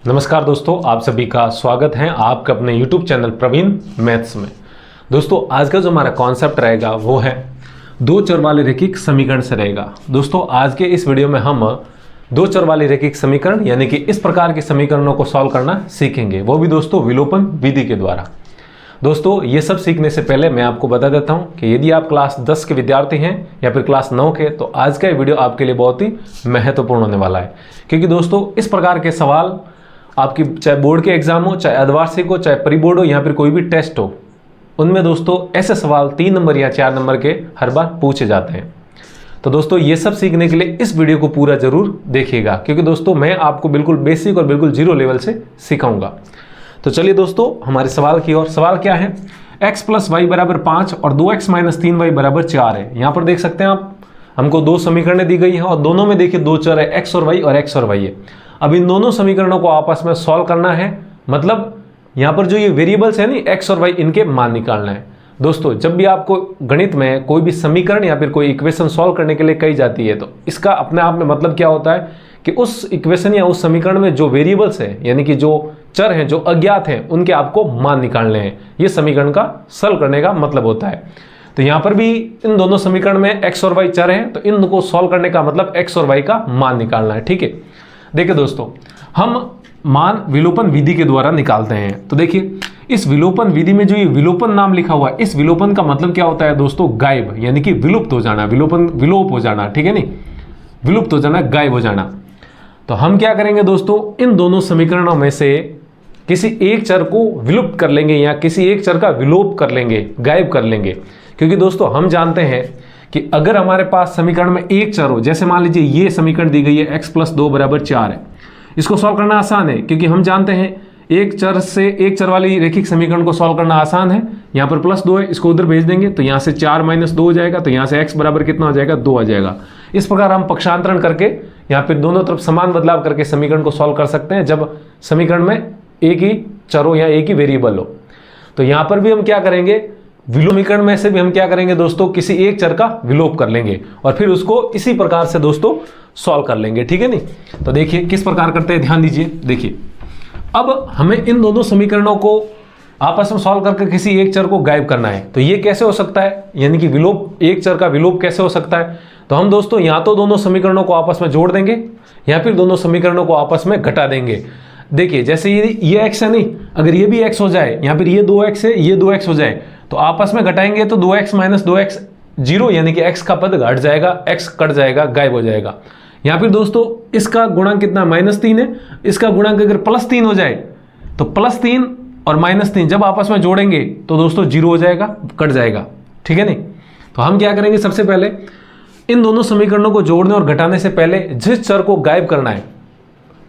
नमस्कार दोस्तों, आप सभी का स्वागत है आपके अपने YouTube चैनल प्रवीण मैथ्स में। दोस्तों आज का जो हमारा कॉन्सेप्ट रहेगा वो है दो चर वाले रैखिक समीकरण से रहेगा। दोस्तों आज के इस वीडियो में हम दो चर वाले रैखिक समीकरण यानी कि इस प्रकार के समीकरणों को सॉल्व करना सीखेंगे, वो भी दोस्तों विलोपन विधि के द्वारा। दोस्तों ये सब सीखने से पहले मैं आपको बता देता हूं कि यदि आप क्लास 10 के विद्यार्थी हैं या फिर क्लास 9 के, तो आज का ये वीडियो आपके लिए बहुत ही महत्वपूर्ण होने वाला है। क्योंकि दोस्तों इस प्रकार के सवाल आपकी चाहे बोर्ड के एग्जाम हो, चाहे अर्धवार्षिक हो, चाहे प्री बोर्ड हो या फिर कोई भी टेस्ट हो, उनमें दोस्तों ऐसे सवाल 3 नंबर या 4 नंबर के हर बार पूछे जाते हैं। तो दोस्तों ये सब सीखने के लिए इस वीडियो को पूरा जरूर देखिएगा, क्योंकि दोस्तों मैं आपको बिल्कुल बेसिक और बिल्कुल जीरो लेवल से सिखाऊंगा। तो चलिए दोस्तों हमारे सवाल की ओर। सवाल क्या है, x + y = 5 और 2x - 3y = 4 है। यहाँ पर देख सकते हैं आप, हमको दो समीकरणें दी गई हैं और दोनों में देखिए दो चर है, x और y है। अब इन दोनों समीकरणों को आपस में सॉल्व करना है, मतलब यहाँ पर जो ये वेरिएबल्स है ना x और y, इनके मान निकालना है। दोस्तों जब भी आपको गणित में कोई भी समीकरण या फिर कोई इक्वेशन सॉल्व करने के लिए कही जाती है, तो इसका अपने आप में मतलब क्या होता है कि उस इक्वेशन या उस समीकरण में जो वेरिएबल्स हैं यानी कि जो चर हैं, जो अज्ञात हैं, उनके आपको मान निकालने हैं। ये समीकरण का सॉल्व करने का मतलब होता है। तो यहाँ पर भी इन दोनों समीकरण में x और y चर हैं, तो इनको सॉल्व करने का मतलब x और y का मान निकालना है। ठीक है, देखिए दोस्तों हम मान विलोपन विधि के द्वारा निकालते हैं। तो देखिए इस विलोपन विधि में जो ये विलोपन नाम लिखा हुआ है, इस विलोपन का मतलब क्या होता है दोस्तों, गायब, यानी कि विलुप्त हो जाना। विलोपन विलोप हो जाना, ठीक है नहीं, विलुप्त हो जाना, गायब हो जाना। तो हम क्या करेंगे दोस्तों, इन दोनों समीकरणों में से किसी एक चर को विलुप्त कर लेंगे या किसी एक चर का विलोप कर लेंगे, गायब कर लेंगे। क्योंकि दोस्तों हम जानते हैं कि अगर हमारे पास समीकरण में एक चर हो, जैसे मान लीजिए ये समीकरण दी गई है x + 2 = 4 है, इसको सॉल्व करना आसान है क्योंकि हम जानते हैं एक चर से एक चर वाली रैखिक समीकरण को सॉल्व करना आसान है। यहाँ पर +2 है, इसको उधर भेज देंगे तो यहाँ से 4 - 2 हो जाएगा, तो यहाँ से x बराबर कितना हो जाएगा, 2 आ जाएगा। इस प्रकार हम पक्षांतरण करके यहाँ पर दोनों तरफ समान बदलाव करके समीकरण को सॉल्व कर सकते हैं, जब समीकरण में एक ही चर हो या एक ही वेरिएबल हो। तो यहाँ पर भी हम क्या करेंगे, विलोमीकरण में से भी हम क्या करेंगे दोस्तों, किसी एक चर का विलोप कर लेंगे और फिर उसको इसी प्रकार से दोस्तों सॉल्व कर लेंगे। ठीक है नहीं, तो देखिए किस प्रकार करते हैं, ध्यान दीजिए। देखिए अब हमें इन दोनों समीकरणों को आपस में सॉल्व करके किसी एक चर को गायब करना है। तो ये कैसे हो सकता है, यानी कि विलोप, एक चर का विलोप कैसे हो सकता है। तो हम दोस्तों या तो दोनों समीकरणों को आपस में जोड़ देंगे या फिर दोनों समीकरणों को आपस में घटा देंगे। देखिए जैसे ये x है नहीं, अगर ये भी x हो जाए, यहाँ पर ये 2x है, ये 2x हो जाए, तो आपस में घटाएंगे तो 2x - 2x 0, यानी कि x का पद घट जाएगा, x कट जाएगा, गायब हो जाएगा। यहाँ फिर दोस्तों इसका गुणांक कितना, -3 है, इसका गुणांक अगर +3 हो जाए तो +3 और -3 जब आपस में जोड़ेंगे तो दोस्तों 0 हो जाएगा, कट जाएगा। ठीक है नहीं, तो हम क्या करेंगे, सबसे पहले इन दोनों समीकरणों को जोड़ने और घटाने से पहले जिस चर को गायब करना है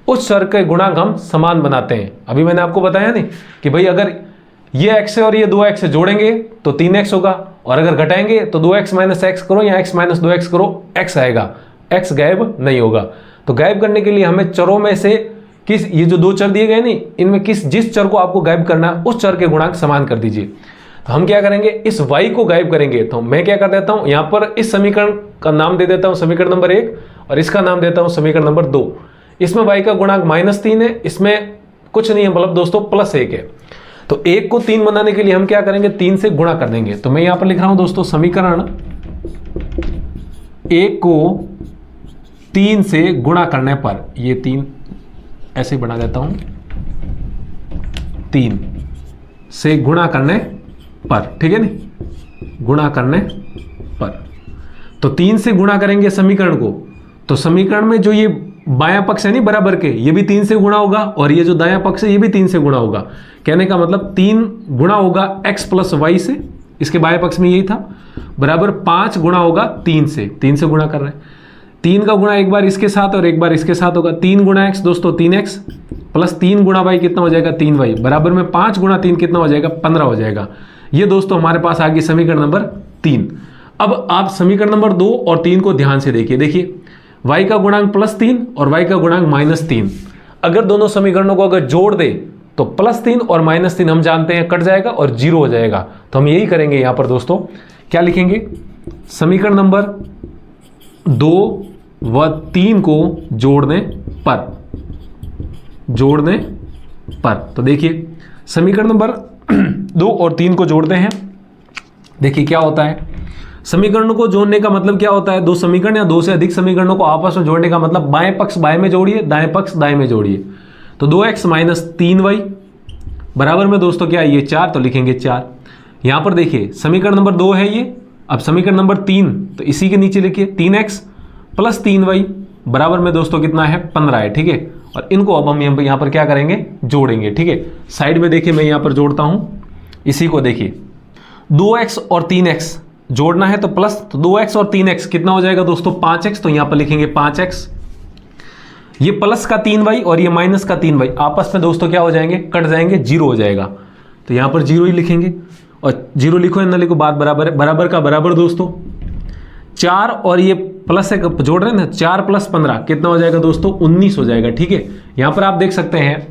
उस चर के गुणांक हम समान बनाते हैं। अभी मैंने आपको बताया नहीं कि भाई अगर ये x है और ये 2x है, जोड़ेंगे तो 3x होगा, और अगर घटाएंगे तो 2x - x करो या x - 2x करो, x आएगा, x गायब नहीं होगा। तो गायब करने के लिए हमें चरों में से किस, ये जो दो चर दिए गए नहीं, इनमें जिस चर को आपको गायब करना है उस चर के गुणांक समान कर दीजिए। तो हम क्या करेंगे, इस y को गायब करेंगे। तो मैं क्या कर देता हूं, यहां पर इस समीकरण का नाम दे देता हूं समीकरण नंबर 1 और इसका नाम देता हूं समीकरण नंबर 2। इसमें y का गुणांक -3 है, इसमें कुछ नहीं है, मतलब दोस्तों +1 है। तो 1 को 3 बनाने के लिए हम क्या करेंगे, 3 से गुणा कर देंगे। तो मैं यहां पर लिख रहा हूं दोस्तों समीकरण 1 को 3 से गुणा करने पर, ये 3 ऐसे बना देता हूं, 3 से गुणा करने पर, ठीक है नहीं, गुणा करने पर। तो 3 से गुणा करेंगे समीकरण को, तो समीकरण में जो ये बायां पक्ष है नहीं बराबर के, ये भी 3 से गुणा होगा, और ये जो दायां पक्ष है ये भी 3 से गुणा होगा। कहने का मतलब 3 गुणा होगा x + y से, इसके बाएं पक्ष में यही था, बराबर 5 गुणा होगा 3 से, 3 से गुणा कर रहे हैं। 3 का गुणा एक बार इसके साथ और एक बार इसके साथ होगा, 3 गुणा x दोस्तों 3x प्लस 3 गुणा y कितना हो जाएगा, 3y, बराबर में 5 गुणा 3 कितना हो जाएगा, 15 हो जाएगा। ये दोस्तों हमारे पास आ गई समीकरण नंबर 3। अब आप समीकरण नंबर 2 और 3 को ध्यान से देखिए। देखिए y का गुणांक +3 और y का गुणांक -3, अगर दोनों समीकरणों को अगर जोड़ दे तो +3 और -3 हम जानते हैं कट जाएगा और 0 हो जाएगा। तो हम यही करेंगे यहां पर दोस्तों, क्या लिखेंगे, समीकरण नंबर 2 व 3 को जोड़ने पर जोड़ने पर। तो देखिए समीकरण नंबर 2 और 3 को जोड़ते हैं। देखिए क्या होता है, समीकरणों को जोड़ने का मतलब क्या होता है, दो समीकरण या दो से अधिक समीकरणों को आपस में जोड़ने का मतलब बाएं पक्ष बाएं में जोड़िए, दाएं पक्ष दाएं में जोड़िए। तो 2x माइनस 3y बराबर में दोस्तों क्या है, ये 4, तो लिखेंगे 4। यहां पर देखिए समीकरण नंबर 2 है ये। अब समीकरण नंबर 3, तो इसी के नीचे लिखिए 3x प्लस 3y बराबर में दोस्तों कितना है, 15 है। ठीक है, और इनको अब हम यहाँ पर क्या करेंगे, जोड़ेंगे। ठीक है, साइड में देखिए मैं यहाँ पर जोड़ता हूँ इसी को। देखिए 2x और 3x जोड़ना है तो प्लस, तो 2x और 3x कितना हो जाएगा दोस्तों, 5x। तो यहाँ पर लिखेंगे 5x, ये प्लस का 3y और ये माइनस का 3y आपस में दोस्तों क्या हो जाएंगे, कट जाएंगे, 0 हो जाएगा। तो यहाँ पर 0 ही लिखेंगे, और 0 लिखो या ना लिखो बात बराबर है। बराबर का बराबर दोस्तों 4 और ये प्लस है जोड़ रहे हैं ना, 4 प्लस 15 कितना हो जाएगा दोस्तों, 19 हो जाएगा। ठीक है, यहाँ पर आप देख सकते हैं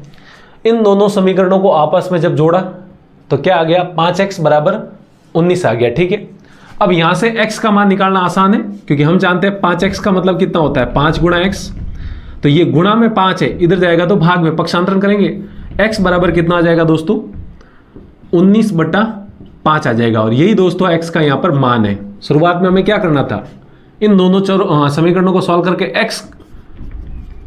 इन दोनों समीकरणों को आपस में जब जोड़ा तो क्या आ गया, 5x बराबर 19 आ गया। ठीक है, अब यहां से x का मान निकालना आसान है, क्योंकि हम जानते हैं 5x का मतलब कितना होता है, 5 गुणा x। तो ये गुणा में 5 है, इधर जाएगा तो भाग में, पक्षांतरण करेंगे, x बराबर कितना आ जाएगा दोस्तों, 19/5 आ जाएगा। और यही दोस्तों x का यहां पर मान है। शुरुआत में हमें क्या करना था, इन दोनों समीकरणों को सॉल्व करके x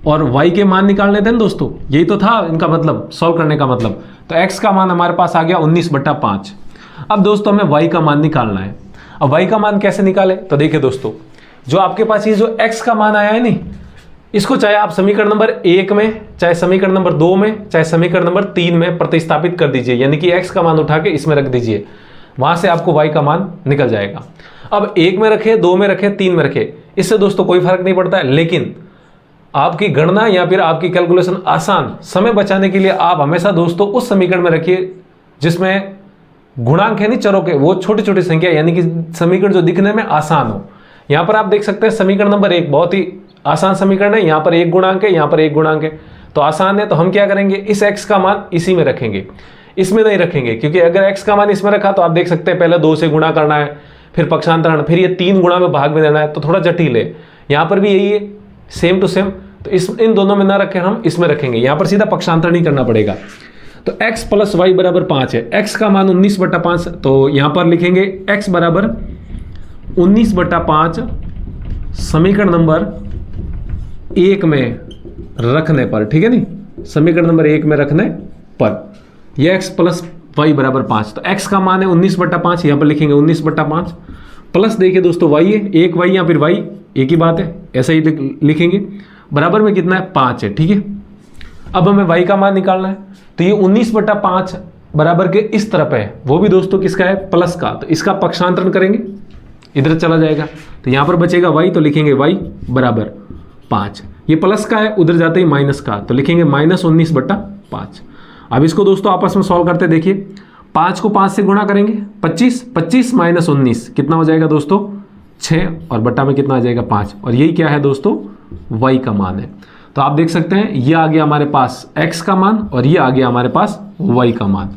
और y के मान निकालने थे ना दोस्तों, यही तो था इनका मतलब, सॉल्व करने का मतलब। तो x का मान हमारे पास आ गया 19/5। अब दोस्तों हमें y का मान निकालना है। अब y का मान कैसे निकाले, तो देखिए दोस्तों, जो आपके पास ये जो x का मान आया है नहीं, इसको चाहे आप समीकरण नंबर 1 में, चाहे समीकरण नंबर 2 में, चाहे समीकरण नंबर 3 में प्रतिस्थापित कर दीजिए, यानी कि x का मान उठा के इसमें रख दीजिए, वहां से आपको y का मान निकल जाएगा। अब 1 में रखे, 2 में रखे, 3 में रखे, इससे दोस्तों कोई फर्क नहीं पड़ता है। लेकिन आपकी गणना या फिर आपकी कैलकुलेशन आसान, समय बचाने के लिए आप हमेशा दोस्तों उस समीकरण में रखिए जिसमें गुणांक है नहीं चरों के, वो छोटी छोटी संख्या, यानी कि समीकरण जो दिखने में आसान हो। यहां पर आप देख सकते हैं समीकरण नंबर 1 बहुत ही आसान समीकरण है, यहां पर 1 गुणांक है, यहां पर 1 गुणांक है, तो आसान है। तो हम क्या करेंगे, इस x का मान इसी में रखेंगे, इसमें नहीं रखेंगे, क्योंकि अगर x का मान इसमें रखा तो आप देख सकते हैं पहले 2 से गुणा करना है, फिर पक्षांतरण, फिर ये 3 गुणा में भाग में देना है, तो थोड़ा जटिल है। यहां पर भी यही है, सेम टू सेम। तो इन दोनों में ना रखें, हम इसमें रखेंगे, यहां पर सीधा पक्षांतरण ही करना पड़ेगा। तो x प्लस वाई बराबर 5 है, x का मान 19/5, तो यहां पर लिखेंगे x बराबर 19/5 समीकरण नंबर 1 में रखने पर। ठीक है नहीं, समीकरण नंबर 1 में रखने पर यह x प्लस वाई बराबर 5, तो x का मान है 19/5, यहां पर लिखेंगे 19/5 प्लस, देखिए दोस्तों y है, 1 y या फिर y एक ही बात है, ऐसा ही लिखेंगे, बराबर में कितना है, 5 है। ठीक है, अब हमें y का मान निकालना है, तो ये 19/5 बराबर के इस तरफ है, वो भी दोस्तों किसका है, प्लस का, तो इसका पक्षांतरण करेंगे, इधर चला जाएगा, तो यहां पर बचेगा y, तो लिखेंगे y बराबर 5। ये प्लस का है, उधर जाते ही माइनस का, तो लिखेंगे -19/5। अब इसको दोस्तों आपस में सॉल्व करते, देखिए 5 को 5 से गुणा करेंगे, 25, 25 माइनस 19 कितना हो जाएगा दोस्तों, 6, और बट्टा में कितना आ जाएगा, 5, और यही क्या है दोस्तों, y का मान है। तो आप देख सकते हैं ये आ गया हमारे पास x का मान, और ये आ गया हमारे पास y का मान।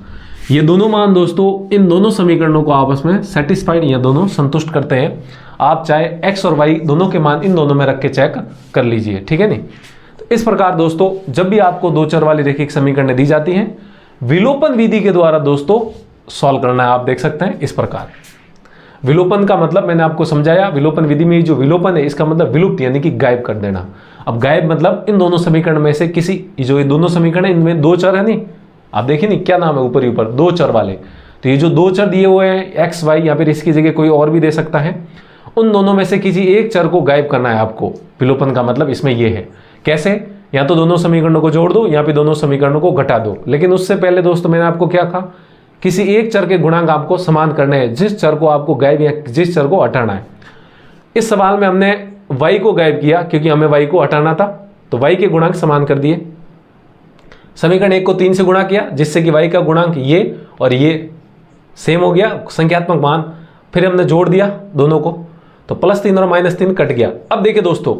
ये दोनों मान दोस्तों इन दोनों समीकरणों को आपस में सेटिस्फाइड या दोनों संतुष्ट करते हैं। आप चाहे x और y दोनों के मान इन दोनों में रख के चेक कर लीजिए। ठीक है नहीं, तो इस प्रकार दोस्तों जब भी आपको दो चर वाली रैखिक समीकरण दी जाती हैं, विलोपन विधि के द्वारा दोस्तों सॉल्व करना है। आप देख सकते हैं इस प्रकार, विलोपन का मतलब मैंने आपको समझाया, विलोपन विधि में जो विलोपन है इसका मतलब विलुप्त यानी कि गायब कर देना। अब गायब मतलब इन दोनों समीकरण में से किसी, जो ये दोनों समीकरण है इनमें 2 चर है नहीं, आप देखिए नहीं क्या नाम है ऊपर ही ऊपर, 2 चर वाले, तो ये जो 2 चर दिए हुए हैं x y, या फिर इसकी जगह कोई और भी दे सकता है, उन दोनों में से किसी एक चर को गायब करना है आपको। विलोपन का मतलब इसमें ये है, कैसे, या तो दोनों समीकरणों को जोड़ दो या फिर दोनों समीकरणों को घटा दो। लेकिन उससे पहले दोस्तों मैंने आपको क्या कहा, किसी एक चर के गुणांक आपको समान करने हैं, जिस चर को आपको गायब या जिस चर को हटाना है। इस सवाल में हमने y को गायब किया क्योंकि हमें y को हटाना था, तो y के गुणांक समान कर दिए। समीकरण 1 को 3 से गुणा किया, जिससे कि y का गुणांक ये और ये सेम हो गया संख्यात्मक मान, फिर हमने जोड़ दिया दोनों को, तो +3 और -3 कट गया। अब देखिए दोस्तों,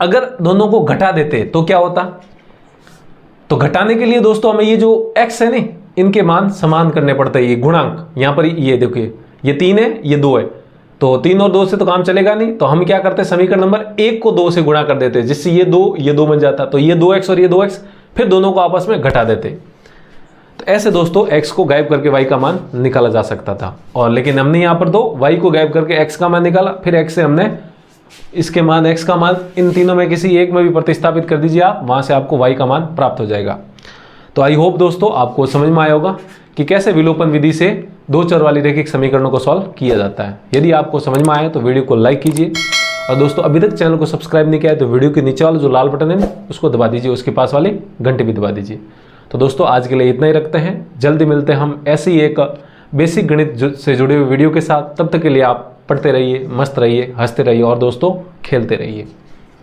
अगर दोनों को घटा देते तो क्या होता, तो घटाने के लिए दोस्तों हमें ये जो x है नहीं, इनके मान समान करने पड़ते हैं। ये गुणांक यहाँ पर ये देखिए, ये 3 है, ये 2 है, तो 3 और 2 से तो काम चलेगा नहीं, तो हम क्या करते हैं, समीकरण नंबर 1 को 2 से गुणा कर देते हैं, जिससे ये 2 बन जाता, तो ये 2x और ये 2x फिर दोनों को आपस में घटा देते। तो ऐसे दोस्तों x को गायब करके y का मान निकाला जा सकता था। और लेकिन हमने यहाँ पर दो y को गायब करके x का मान निकाला, फिर x से हमने इसके मान x का मान इन तीनों में किसी एक में भी प्रतिस्थापित कर दीजिए आप, वहाँ से आपको y का मान प्राप्त हो जाएगा। तो आई होप दोस्तों आपको समझ में आया होगा कि कैसे विलोपन विधि से दो चर वाली रैखिक समीकरणों को सॉल्व किया जाता है। यदि आपको समझ में आया तो वीडियो को लाइक कीजिए, और दोस्तों अभी तक चैनल को सब्सक्राइब नहीं किया है तो वीडियो के नीचे वाला जो लाल बटन है उसको दबा दीजिए, उसके पास वाली घंटी भी दबा दीजिए। तो दोस्तों आज के लिए इतना ही रखते हैं, जल्दी मिलते हैं हम ऐसी एक बेसिक गणित से जुड़े हुए वीडियो के साथ। तब तक के लिए आप पढ़ते रहिए, मस्त रहिए, हंसते रहिए और दोस्तों खेलते रहिए।